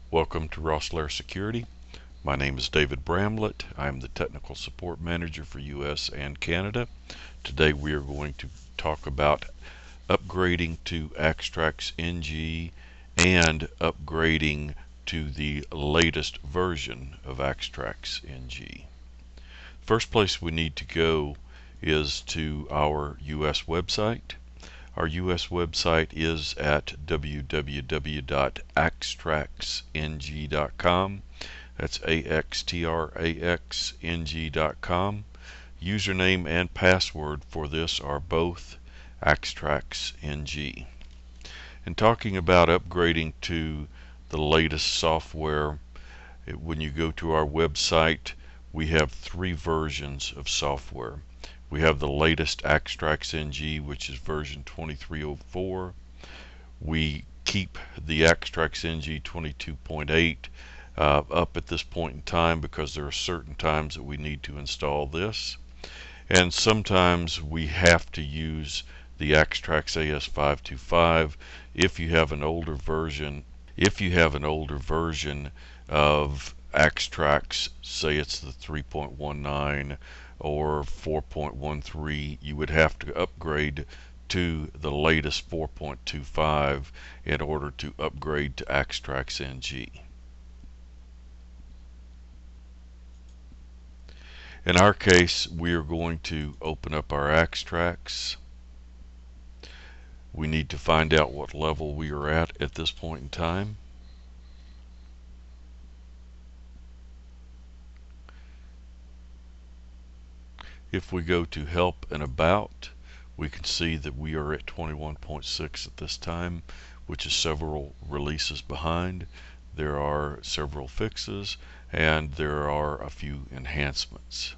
Welcome to Rosslare Security. My name is David Bramlett. I am the Technical Support Manager for US and Canada. Today we are going to talk about upgrading to AxtraxNG and upgrading to the latest version of AxtraxNG. First place we need to go is to our US website. Our US website is at www.axtraxng.com. That's AXTRAXNG.com. Username and password for this are both AxtraxNG. And talking about upgrading to the latest software, when you go to our website, we have 3 versions of software. We have the latest AxtraxNG, which is version 23.04. We keep the AxtraxNG 22.8 up at this point in time because there are certain times that we need to install this. And sometimes we have to use the Axtrax AS525 if you have an older version. If you have an older version of Axtrax, say it's the 3.19 or 4.13, you would have to upgrade to the latest 4.25 in order to upgrade to AxtraxNG. In our case, we are going to open up our Axtrax. We need to find out what level we are at this point in time. If we go to Help and About, we can see that we are at 21.6 at this time, which is several releases behind. There are several fixes and there are a few enhancements.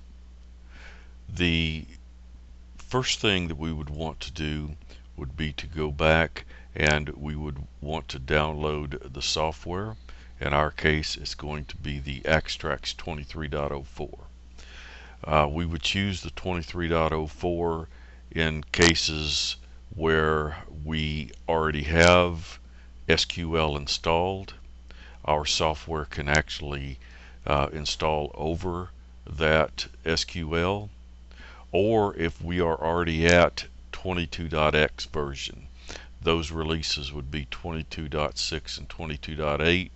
The first thing that we would want to do would be to go back and we would want to download the software. In our case, it's going to be the Axtrax 23.04. We would choose the 23.04 in cases where we already have SQL installed. Our software can actually install over that SQL, or if we are already at 22.x version. Those releases would be 22.6 and 22.8.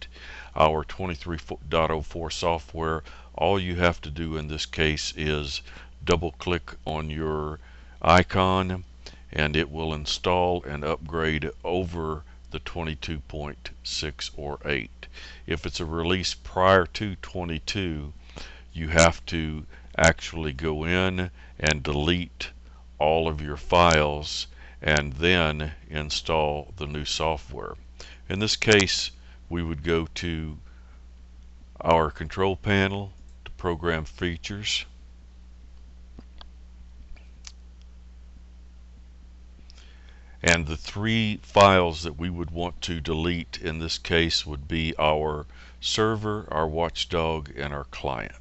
Our 23.04 software, all you have to do in this case is double click on your icon and it will install and upgrade over the 22.6 or 8. If it's a release prior to 22, you have to actually go in and delete all of your files and then install the new software. In this case, we would go to our control panel to program features. And the 3 files that we would want to delete in this case would be our server, our watchdog, and our client.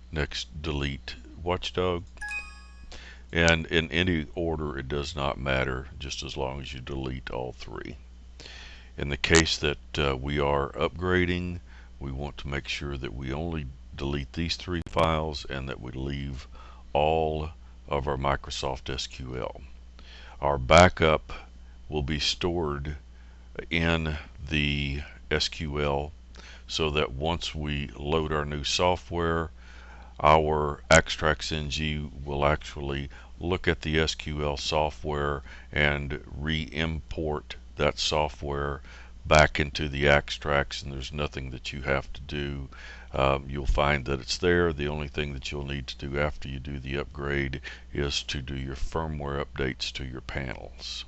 Next, delete watchdog, and in any order it does not matter, just as long as you delete all 3. In the case that we are upgrading, we want to make sure that we only delete these 3 files and that we leave all of our Microsoft SQL. Our backup will be stored in the SQL so that once we load our new software, our AxtraxNG will actually look at the SQL software and re-import that software back into the Axtrax, and there's nothing that you have to do. You'll find that it's there. The only thing that you'll need to do after you do the upgrade is to do your firmware updates to your panels.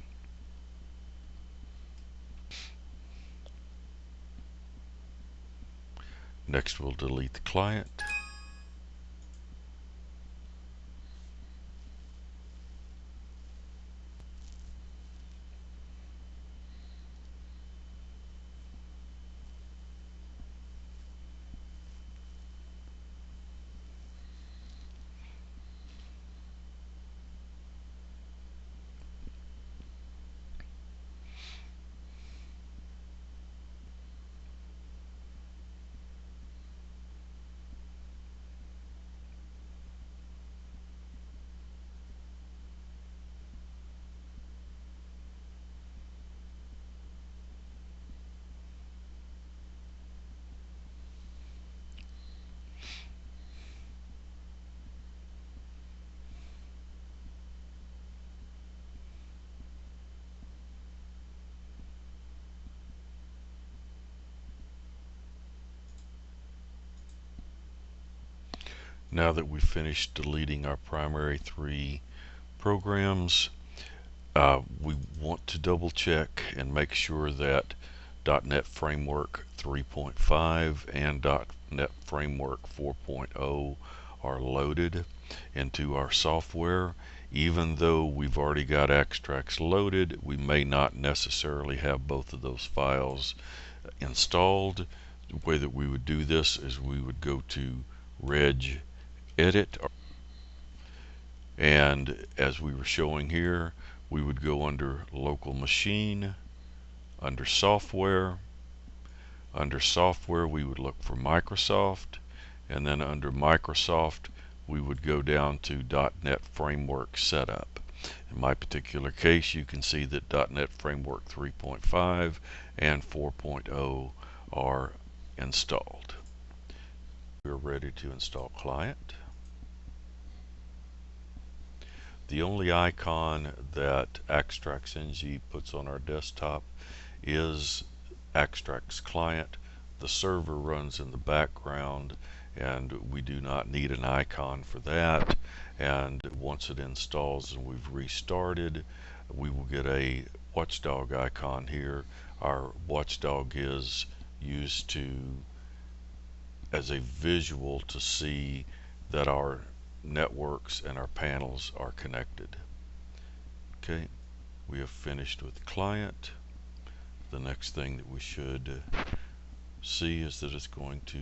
Next, we'll delete the client. Now that we've finished deleting our primary 3 programs, we want to double check and make sure that .NET Framework 3.5 and .NET Framework 4.0 are loaded into our software. Even though we've already got Axtrax loaded, we may not necessarily have both of those files installed. The way that we would do this is we would go to reg edit, and as we were showing here, we would go under local machine, under software we would look for Microsoft, and then under Microsoft we would go down to .NET Framework Setup. In my particular case, you can see that .NET Framework 3.5 and 4.0 are installed. We're ready to install client. The only icon that AxtraxNG puts on our desktop is Axtrax Client. The server runs in the background, and we do not need an icon for that. And once it installs and we've restarted, we will get a watchdog icon here. Our watchdog is used as a visual to see that our networks and our panels are connected. Okay, we have finished with client. The next thing that we should see is that it's going to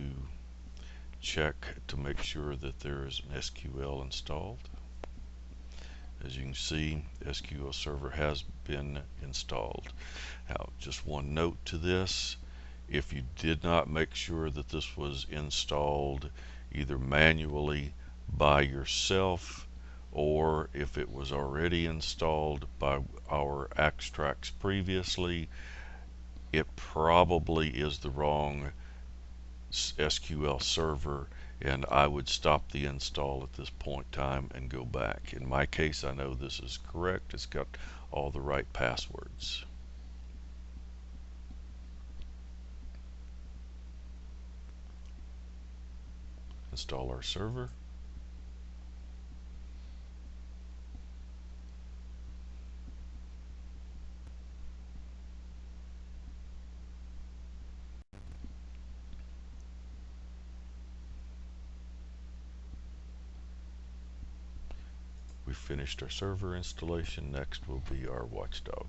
check to make sure that there is an SQL installed. As you can see, SQL Server has been installed. Now, just one note to this: if you did not make sure that this was installed either manually by yourself, or if it was already installed by our Axtrax previously, it probably is the wrong SQL server, and I would stop the install at this point in time and go back. In my case, I know this is correct. It's got all the right passwords. Install our server. We finished our server installation. Next will be our watchdog.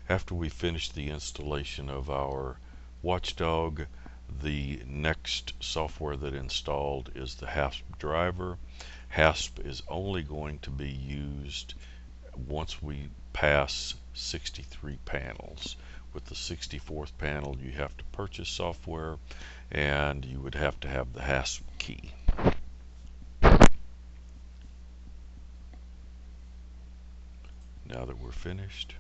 After we finish the installation of our watchdog, the next software that installed is the HASP driver. HASP is only going to be used once we pass 63 panels. With the 64th panel, you have to purchase software, and you would have to have the HASP key. Now that we're finished,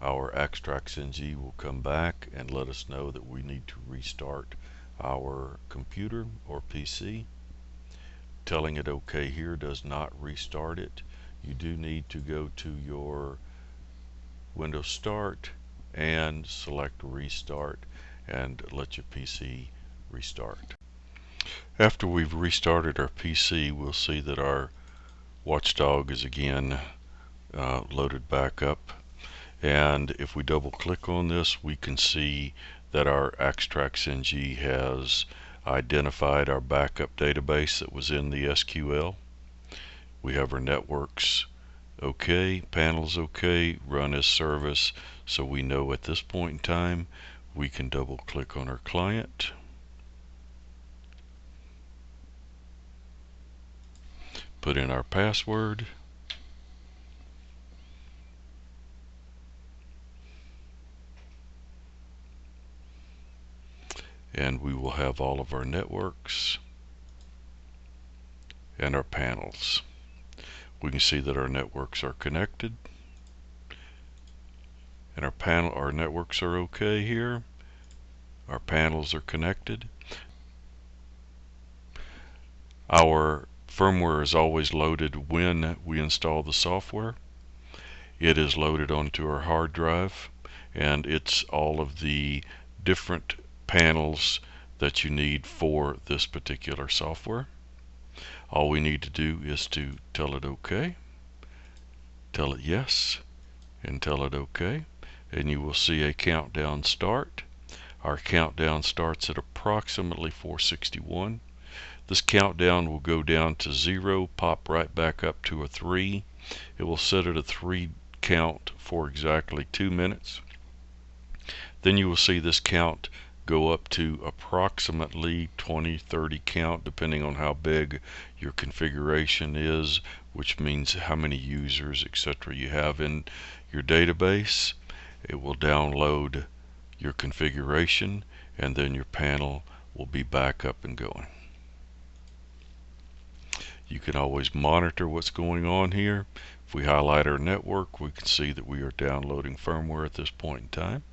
our AxtraxNG will come back and let us know that we need to restart our computer or PC. Telling it OK here does not restart it. You do need to go to your Windows Start and select Restart and let your PC restart. After we've restarted our PC, we'll see that our watchdog is again loaded back up. And if we double click on this, we can see that our AxtraxNG has identified our backup database that was in the SQL. We have our networks OK, panels OK, run as service, so we know at this point in time we can double click on our client. put in our password, and we will have all of our networks and our panels. We can see that our networks are connected, and our networks are okay here. Our panels are connected. Our firmware is always loaded when we install the software. It is loaded onto our hard drive, and it's all of the different panels that you need for this particular software. All we need to do is to tell it OK, tell it yes, and tell it OK, and you will see a countdown start. Our countdown starts at approximately 461. This countdown will go down to 0, pop right back up to a 3. It will sit at a 3 count for exactly 2 minutes. Then you will see this count go up to approximately 20-30 count, depending on how big your configuration is, which means how many users, etc. you have in your database. It will download your configuration, and then your panel will be back up and going. You can always monitor what's going on here. If we highlight our network, we can see that we are downloading firmware at this point in time.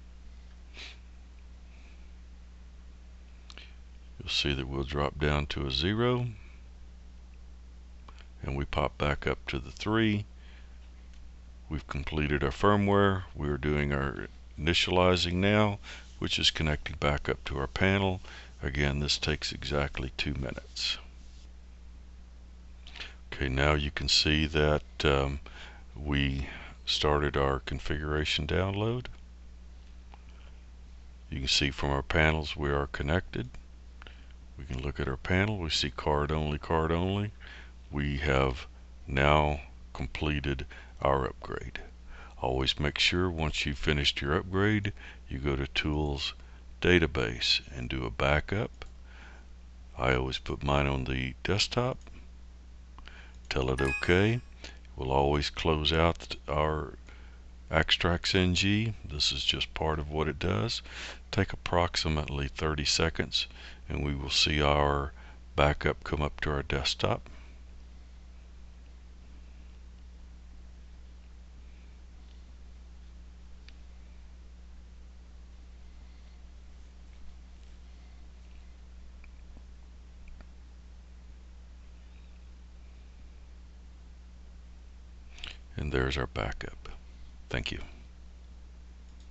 You'll see that we'll drop down to a 0, and we pop back up to the 3. We've completed our firmware. We are doing our initializing now, which is connecting back up to our panel. Again, this takes exactly 2 minutes. Okay, now you can see that we started our configuration download. You can see from our panels we are connected. We can look at our panel. We see card only, card only. We have now completed our upgrade. Always make sure once you've finished your upgrade, you go to Tools, Database, and do a backup. I always put mine on the desktop. Tell it OK. We'll always close out our AxtraxNG. This is just part of what it does. Take approximately 30 seconds, and we will see our backup come up to our desktop. And there's our backup. Thank you.